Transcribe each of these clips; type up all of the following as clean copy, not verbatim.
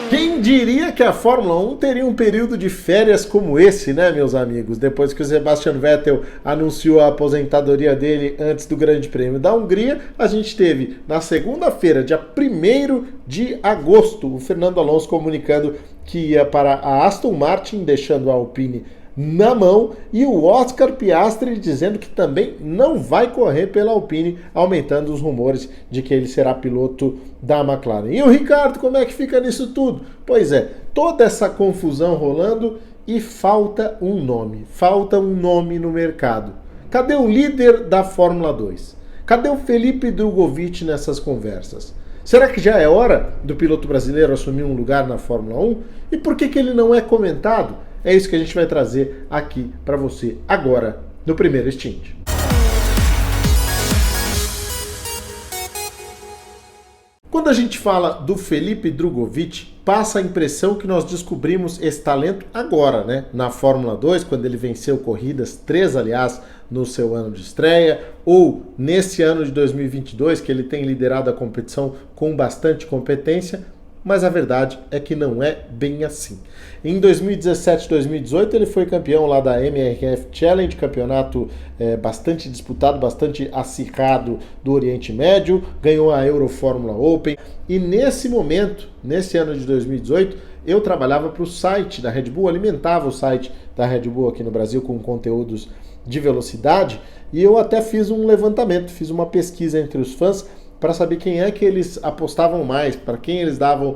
Quem diria que a Fórmula 1 teria um período de férias como esse, né, meus amigos? Depois que o Sebastian Vettel anunciou a aposentadoria dele antes do Grande Prêmio da Hungria, a gente teve na segunda-feira, dia 1º de agosto, o Fernando Alonso comunicando que ia para a Aston Martin, deixando a Alpine na mão, e o Oscar Piastri dizendo que também não vai correr pela Alpine, aumentando os rumores de que ele será piloto da McLaren. E o Ricardo, como é que fica nisso tudo? Pois é, toda essa confusão rolando e falta um nome no mercado. Cadê o líder da Fórmula 2? Cadê o Felipe Drugovich nessas conversas? Será que já é hora do piloto brasileiro assumir um lugar na Fórmula 1? E por que ele não é comentado? É isso que a gente vai trazer aqui para você agora no primeiro Stint. Quando a gente fala do Felipe Drugovich, passa a impressão que nós descobrimos esse talento agora, né? Na Fórmula 2, quando ele venceu corridas, 3 aliás, no seu ano de estreia, ou nesse ano de 2022, que ele tem liderado a competição com bastante competência, mas a verdade é que não é bem assim. Em 2017 e 2018 ele foi campeão lá da MRF Challenge, campeonato bastante disputado, bastante acirrado do Oriente Médio, ganhou a Eurofórmula Open, e nesse momento, nesse ano de 2018, eu trabalhava para o site da Red Bull, alimentava o site da Red Bull aqui no Brasil com conteúdos de velocidade, e eu até fiz um levantamento, fiz uma pesquisa entre os fãs para saber quem é que eles apostavam mais, para quem eles davam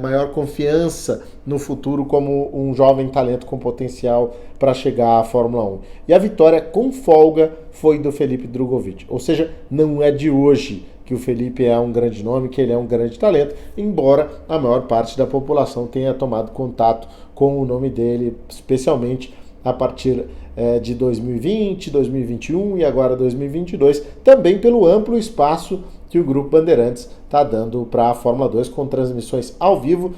maior confiança no futuro como um jovem talento com potencial para chegar à Fórmula 1. E a vitória com folga foi do Felipe Drugovich. Ou seja, não é de hoje que o Felipe é um grande nome, que ele é um grande talento, embora a maior parte da população tenha tomado contato com o nome dele, especialmente a partir de 2020, 2021 e agora 2022, também pelo amplo espaço que o Grupo Bandeirantes está dando para a Fórmula 2, com transmissões ao vivo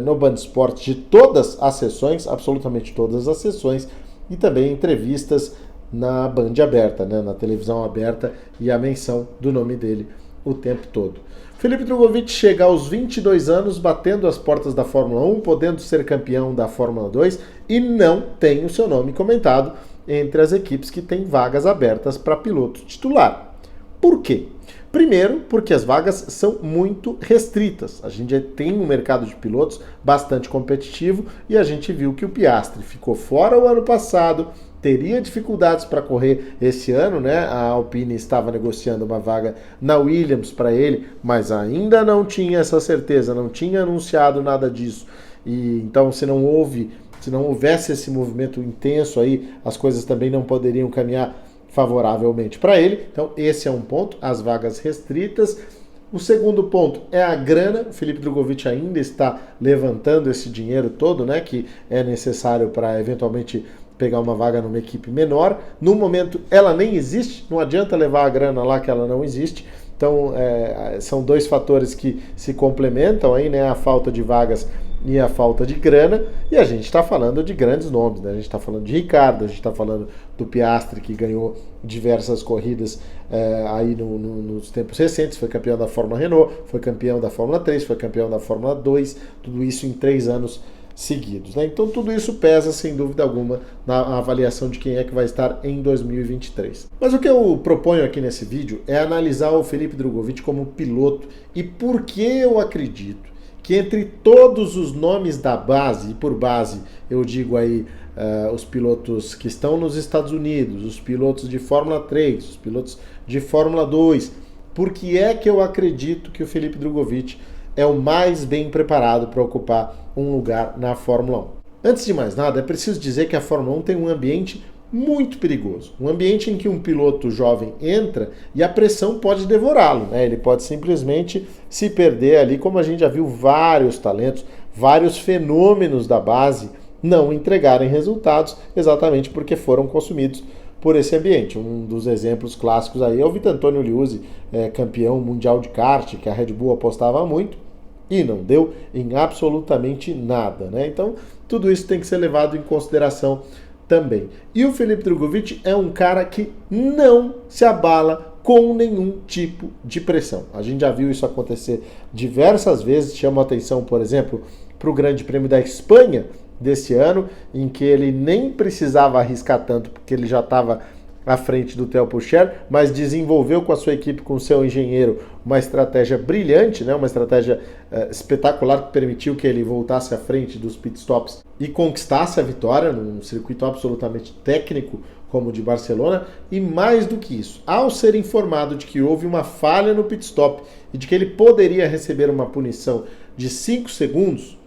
no Band Esportes de todas as sessões, absolutamente todas as sessões, e também entrevistas na Band aberta, né, na televisão aberta, e a menção do nome dele o tempo todo. Felipe Drugovich chega aos 22 anos, batendo as portas da Fórmula 1, podendo ser campeão da Fórmula 2, e não tem o seu nome comentado entre as equipes que têm vagas abertas para piloto titular. Por quê? Primeiro, porque as vagas são muito restritas. A gente já tem um mercado de pilotos bastante competitivo e a gente viu que o Piastri ficou fora o ano passado, teria dificuldades para correr esse ano, né? A Alpine estava negociando uma vaga na Williams para ele, mas ainda não tinha essa certeza, não tinha anunciado nada disso. E então, se não houvesse esse movimento intenso aí, as coisas também não poderiam caminhar favoravelmente para ele. Então, esse é um ponto, as vagas restritas. O segundo ponto é a grana. O Felipe Drugovich ainda está levantando esse dinheiro todo, né, que é necessário para eventualmente pegar uma vaga numa equipe menor. No momento, ela nem existe, não adianta levar a grana lá que ela não existe. Então, são dois fatores que se complementam aí, né, a falta de vagas e a falta de grana, e a gente está falando de grandes nomes, né? A gente está falando de Ricardo, a gente está falando do Piastri, que ganhou diversas corridas aí nos tempos recentes, foi campeão da Fórmula Renault, foi campeão da Fórmula 3, foi campeão da Fórmula 2, tudo isso em 3 anos seguidos, né? Então tudo isso pesa, sem dúvida alguma, na avaliação de quem é que vai estar em 2023. Mas o que eu proponho aqui nesse vídeo é analisar o Felipe Drugovich como piloto e por que eu acredito que entre todos os nomes da base, e por base eu digo aí os pilotos que estão nos Estados Unidos, os pilotos de Fórmula 3, os pilotos de Fórmula 2, por que é que eu acredito que o Felipe Drugovich é o mais bem preparado para ocupar um lugar na Fórmula 1? Antes de mais nada, é preciso dizer que a Fórmula 1 tem um ambiente muito perigoso. Um ambiente em que um piloto jovem entra e a pressão pode devorá-lo, né? Ele pode simplesmente se perder ali, como a gente já viu vários talentos, vários fenômenos da base não entregarem resultados exatamente porque foram consumidos por esse ambiente. Um dos exemplos clássicos aí é o Vitor Liuzzi, campeão mundial de kart, que a Red Bull apostava muito e não deu em absolutamente nada, né? Então, tudo isso tem que ser levado em consideração também. E o Felipe Drugovich é um cara que não se abala com nenhum tipo de pressão. A gente já viu isso acontecer diversas vezes, chama a atenção, por exemplo, para o Grande Prêmio da Espanha desse ano, em que ele nem precisava arriscar tanto, porque ele já estava à frente do Theo Pourchaire, mas desenvolveu com a sua equipe, com o seu engenheiro, uma estratégia brilhante, né? Uma estratégia espetacular que permitiu que ele voltasse à frente dos pitstops e conquistasse a vitória num circuito absolutamente técnico como o de Barcelona. E mais do que isso, ao ser informado de que houve uma falha no pitstop e de que ele poderia receber uma punição de 5 segundos,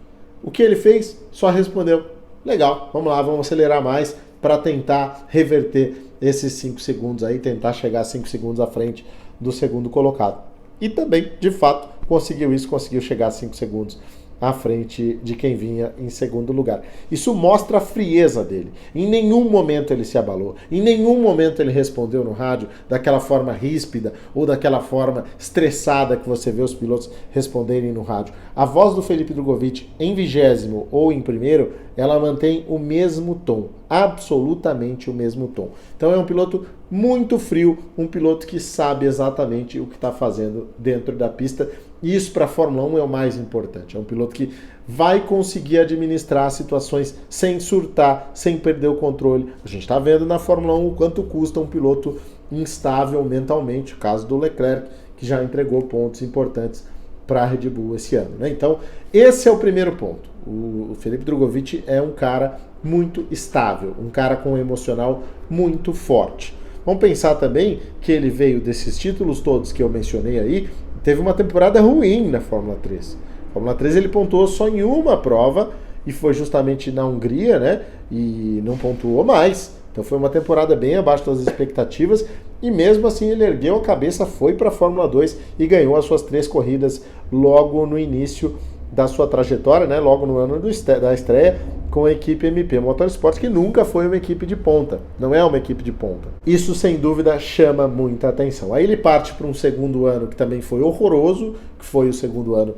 o que ele fez? Só respondeu: legal, vamos lá, vamos acelerar mais para tentar reverter esses 5 segundos aí, tentar chegar a 5 segundos à frente do segundo colocado. E também, de fato, conseguiu isso, conseguiu chegar a 5 segundos à frente de quem vinha em segundo lugar. Isso mostra a frieza dele. Em nenhum momento ele se abalou, em nenhum momento ele respondeu no rádio daquela forma ríspida ou daquela forma estressada que você vê os pilotos responderem no rádio. A voz do Felipe Drugovich em 20º ou em primeiro, ela mantém o mesmo tom, absolutamente o mesmo tom. Então é um piloto muito frio, um piloto que sabe exatamente o que está fazendo dentro da pista. E isso para a Fórmula 1 é o mais importante. É um piloto que vai conseguir administrar situações sem surtar, sem perder o controle. A gente está vendo na Fórmula 1 o quanto custa um piloto instável mentalmente, o caso do Leclerc, que já entregou pontos importantes para a Red Bull esse ano, né? Então, esse é o primeiro ponto. O Felipe Drugovich é um cara muito estável, um cara com um emocional muito forte. Vamos pensar também que ele veio desses títulos todos que eu mencionei aí, teve uma temporada ruim na Fórmula 3. Na Fórmula 3 ele pontuou só em uma prova, e foi justamente na Hungria, né? E não pontuou mais. Então foi uma temporada bem abaixo das expectativas, e mesmo assim ele ergueu a cabeça, foi para a Fórmula 2 e ganhou as suas 3 corridas logo no início da sua trajetória, né? Logo no ano da estreia, com a equipe MP Motorsport, que nunca foi uma equipe de ponta, não é uma equipe de ponta. Isso, sem dúvida, chama muita atenção. Aí ele parte para um segundo ano que também foi horroroso, que foi o segundo ano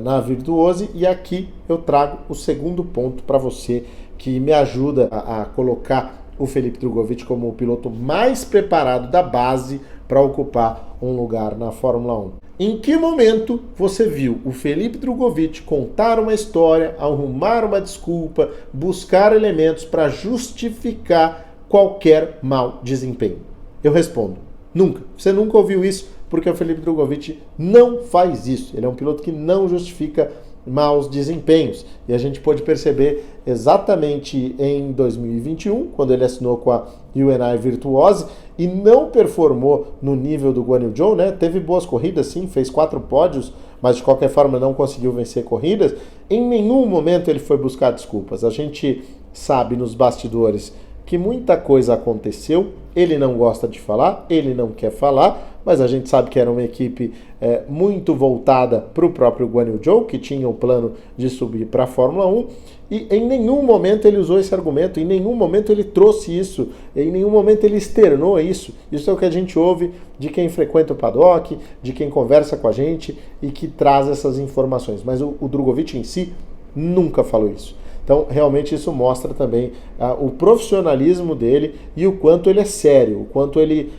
na Virtuose, e aqui eu trago o segundo ponto para você, que me ajuda a colocar o Felipe Drugovich como o piloto mais preparado da base para ocupar um lugar na Fórmula 1. Em que momento você viu o Felipe Drugovich contar uma história, arrumar uma desculpa, buscar elementos para justificar qualquer mau desempenho? Eu respondo: nunca. Você nunca ouviu isso, porque o Felipe Drugovich não faz isso. Ele é um piloto que não justifica maus desempenhos. E a gente pôde perceber exatamente em 2021, quando ele assinou com a UNI Virtuose e não performou no nível do Guan Yu Zhou, né? Teve boas corridas, sim, fez 4 pódios, mas de qualquer forma não conseguiu vencer corridas. Em nenhum momento ele foi buscar desculpas. A gente sabe nos bastidores que muita coisa aconteceu, ele não gosta de falar, ele não quer falar, mas a gente sabe que era uma equipe muito voltada para o próprio Guan Yu Zhou, que tinha o plano de subir para a Fórmula 1, e em nenhum momento ele usou esse argumento, em nenhum momento ele trouxe isso, em nenhum momento ele externou isso. Isso é o que a gente ouve de quem frequenta o paddock, de quem conversa com a gente e que traz essas informações, mas o Drugovich em si nunca falou isso. Então, realmente isso mostra também o profissionalismo dele e o quanto ele é sério, o quanto ele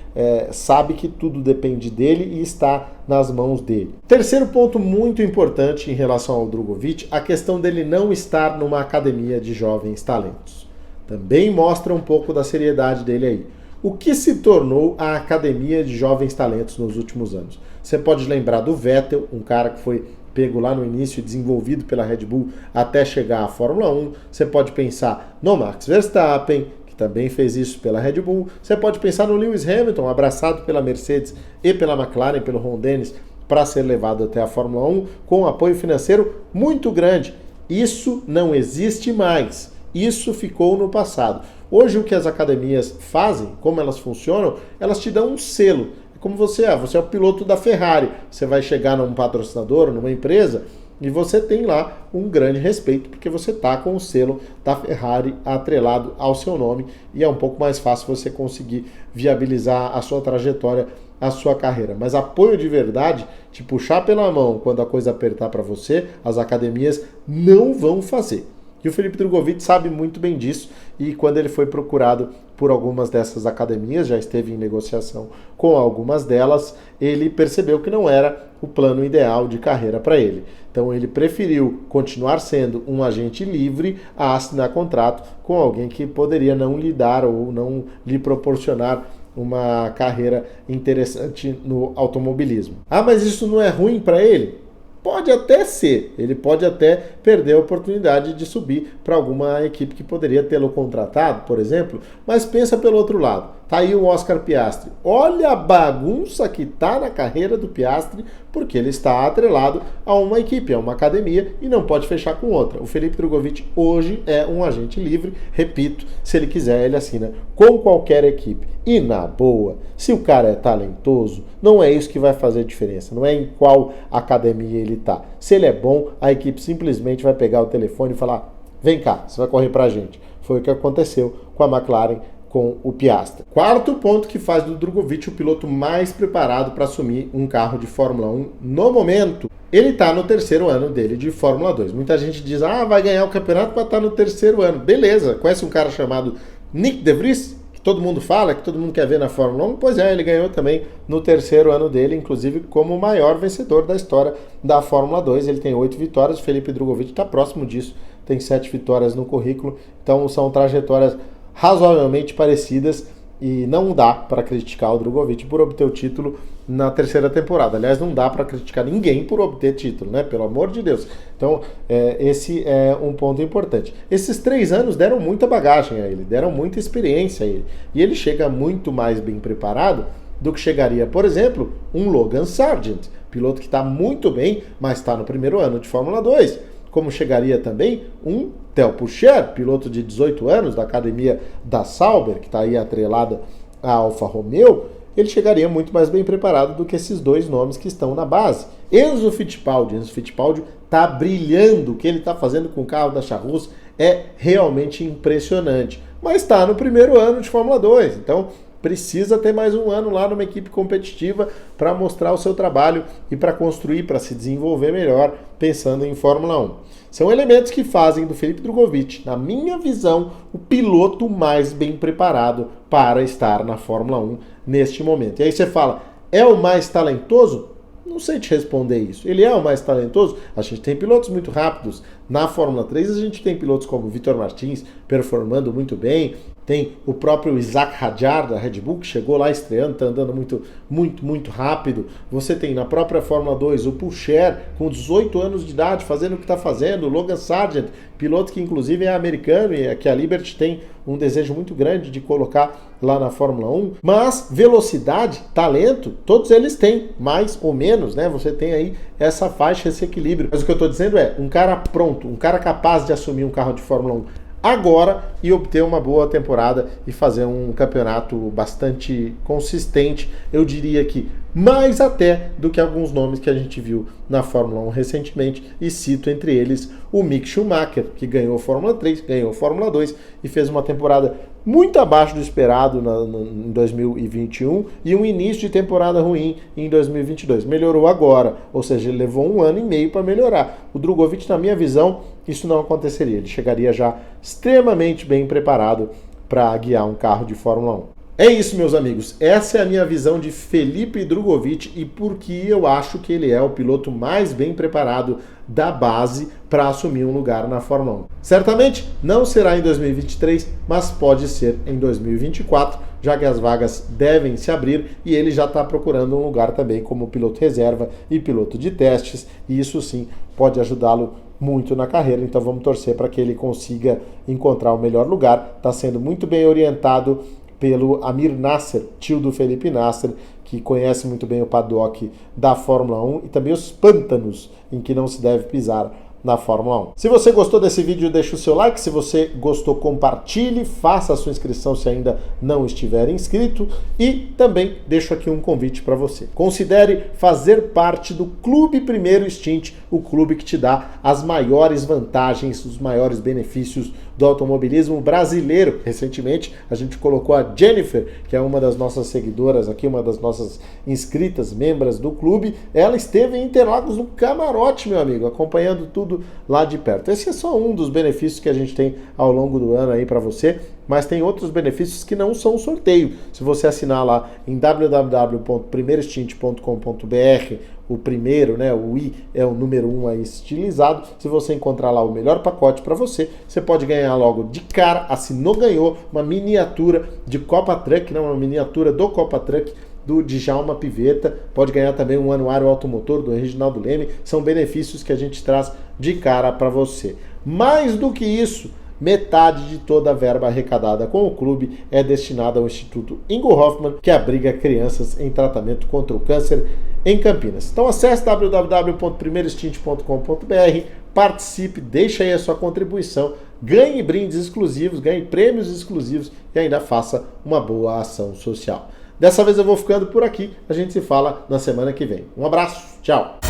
sabe que tudo depende dele e está nas mãos dele. Terceiro ponto muito importante em relação ao Drugovich, a questão dele não estar numa academia de jovens talentos. Também mostra um pouco da seriedade dele aí. O que se tornou a academia de jovens talentos nos últimos anos? Você pode lembrar do Vettel, um cara que foi pego lá no início, desenvolvido pela Red Bull até chegar à Fórmula 1. Você pode pensar no Max Verstappen, que também fez isso pela Red Bull. Você pode pensar no Lewis Hamilton, abraçado pela Mercedes e pela McLaren, pelo Ron Dennis, para ser levado até a Fórmula 1 com um apoio financeiro muito grande. Isso não existe mais. Isso ficou no passado. Hoje o que as academias fazem, como elas funcionam, elas te dão um selo. Como você é o piloto da Ferrari, você vai chegar num patrocinador, numa empresa, e você tem lá um grande respeito, porque você está com o selo da Ferrari atrelado ao seu nome, e é um pouco mais fácil você conseguir viabilizar a sua trajetória, a sua carreira. Mas apoio de verdade, te puxar pela mão quando a coisa apertar para você, as academias não vão fazer. E o Felipe Drugovich sabe muito bem disso, e quando ele foi procurado por algumas dessas academias, já esteve em negociação com algumas delas, ele percebeu que não era o plano ideal de carreira para ele. Então ele preferiu continuar sendo um agente livre a assinar contrato com alguém que poderia não lhe dar ou não lhe proporcionar uma carreira interessante no automobilismo. Ah, mas isso não é ruim para ele? Pode até ser, ele pode até perder a oportunidade de subir para alguma equipe que poderia tê-lo contratado, por exemplo, mas pensa pelo outro lado. Tá aí o Oscar Piastri. Olha a bagunça que tá na carreira do Piastri, porque ele está atrelado a uma equipe, a uma academia, e não pode fechar com outra. O Felipe Drugovich hoje é um agente livre, repito, se ele quiser ele assina com qualquer equipe. E na boa, se o cara é talentoso, não é isso que vai fazer diferença, não é em qual academia ele tá. Se ele é bom, a equipe simplesmente vai pegar o telefone e falar: vem cá, você vai correr pra gente. Foi o que aconteceu com a McLaren, com o Piastri. Quarto ponto que faz do Drugovich o piloto mais preparado para assumir um carro de Fórmula 1 no momento. Ele está no terceiro ano dele de Fórmula 2. Muita gente diz, vai ganhar o campeonato para estar no terceiro ano. Beleza, conhece um cara chamado Nick De Vries? Que todo mundo fala, que todo mundo quer ver na Fórmula 1? Pois é, ele ganhou também no terceiro ano dele, inclusive como o maior vencedor da história da Fórmula 2. Ele tem 8 vitórias, o Felipe Drugovich está próximo disso, tem 7 vitórias no currículo. Então são trajetórias razoavelmente parecidas e não dá para criticar o Drugovich por obter o título na terceira temporada. Aliás, não dá para criticar ninguém por obter título, né? Pelo amor de Deus. Então, esse é um ponto importante. Esses 3 anos deram muita bagagem a ele, deram muita experiência a ele. E ele chega muito mais bem preparado do que chegaria, por exemplo, um Logan Sargent, piloto que está muito bem, mas está no primeiro ano de Fórmula 2. Como chegaria também um Theo Pourchaire, piloto de 18 anos da academia da Sauber, que está aí atrelada à Alfa Romeo. Ele chegaria muito mais bem preparado do que esses 2 nomes que estão na base. Enzo Fittipaldi está brilhando. O que ele está fazendo com o carro da Charrus é realmente impressionante. Mas está no primeiro ano de Fórmula 2, então precisa ter mais um ano lá numa equipe competitiva para mostrar o seu trabalho e para construir, para se desenvolver melhor, pensando em Fórmula 1. São elementos que fazem do Felipe Drugovich, na minha visão, o piloto mais bem preparado para estar na Fórmula 1 neste momento. E aí você fala, é o mais talentoso? Não sei te responder isso. Ele é o mais talentoso? A gente tem pilotos muito rápidos. Na Fórmula 3 a gente tem pilotos como Vitor Martins performando muito bem. Tem o próprio Isaac Hadjar da Red Bull, que chegou lá estreando, está andando muito rápido. Você tem na própria Fórmula 2 o Pourchaire, com 18 anos de idade, fazendo o que está fazendo. O Logan Sargent, piloto que inclusive é americano e que a Liberty tem um desejo muito grande de colocar lá na Fórmula 1. Mas velocidade, talento, todos eles têm, mais ou menos, né? Você tem aí essa faixa, esse equilíbrio. Mas o que eu estou dizendo é, um cara pronto, um cara capaz de assumir um carro de Fórmula 1 agora e obter uma boa temporada e fazer um campeonato bastante consistente, eu diria que mais até do que alguns nomes que a gente viu na Fórmula 1 recentemente, e cito entre eles o Mick Schumacher, que ganhou a Fórmula 3, ganhou a Fórmula 2 e fez uma temporada muito abaixo do esperado em 2021 e um início de temporada ruim em 2022. Melhorou agora, ou seja, ele levou 1 ano e meio para melhorar. O Drugovich, na minha visão, isso não aconteceria. Ele chegaria já extremamente bem preparado para guiar um carro de Fórmula 1. É isso, meus amigos. Essa é a minha visão de Felipe Drugovich e por que eu acho que ele é o piloto mais bem preparado da base para assumir um lugar na Fórmula 1. Certamente não será em 2023, mas pode ser em 2024, já que as vagas devem se abrir e ele já está procurando um lugar também como piloto reserva e piloto de testes, e isso sim pode ajudá-lo muito na carreira, então vamos torcer para que ele consiga encontrar o melhor lugar. Está sendo muito bem orientado pelo Amir Nasser, tio do Felipe Nasser, que conhece muito bem o paddock da Fórmula 1 e também os pântanos em que não se deve pisar na Fórmula 1. Se você gostou desse vídeo, deixa o seu like. Se você gostou, compartilhe, faça a sua inscrição se ainda não estiver inscrito e também deixo aqui um convite para você. Considere fazer parte do Clube Primeiro Stint, o clube que te dá as maiores vantagens, os maiores benefícios do automobilismo brasileiro. Recentemente a gente colocou a Jennifer, que é uma das nossas seguidoras aqui, uma das nossas inscritas, membros do clube. Ela esteve em Interlagos no camarote, meu amigo, acompanhando tudo tudo lá de perto. Esse é só um dos benefícios que a gente tem ao longo do ano aí para você, mas tem outros benefícios que não são sorteio. Se você assinar lá em www.primeirostint.com.br, o primeiro, né, o I é o número 1 aí estilizado. Se você encontrar lá o melhor pacote para você, você pode ganhar logo de cara, assinou, ganhou uma miniatura de Copa Truck, né, uma miniatura do Copa Truck do Djalma Pivetta, pode ganhar também um anuário automotor do Reginaldo Leme. São benefícios que a gente traz de cara para você. Mais do que isso, metade de toda a verba arrecadada com o clube é destinada ao Instituto Ingo Hoffmann, que abriga crianças em tratamento contra o câncer em Campinas. Então acesse www.primeirostint.com.br, participe, deixe aí a sua contribuição, ganhe brindes exclusivos, ganhe prêmios exclusivos e ainda faça uma boa ação social. Dessa vez eu vou ficando por aqui, a gente se fala na semana que vem. Um abraço, tchau!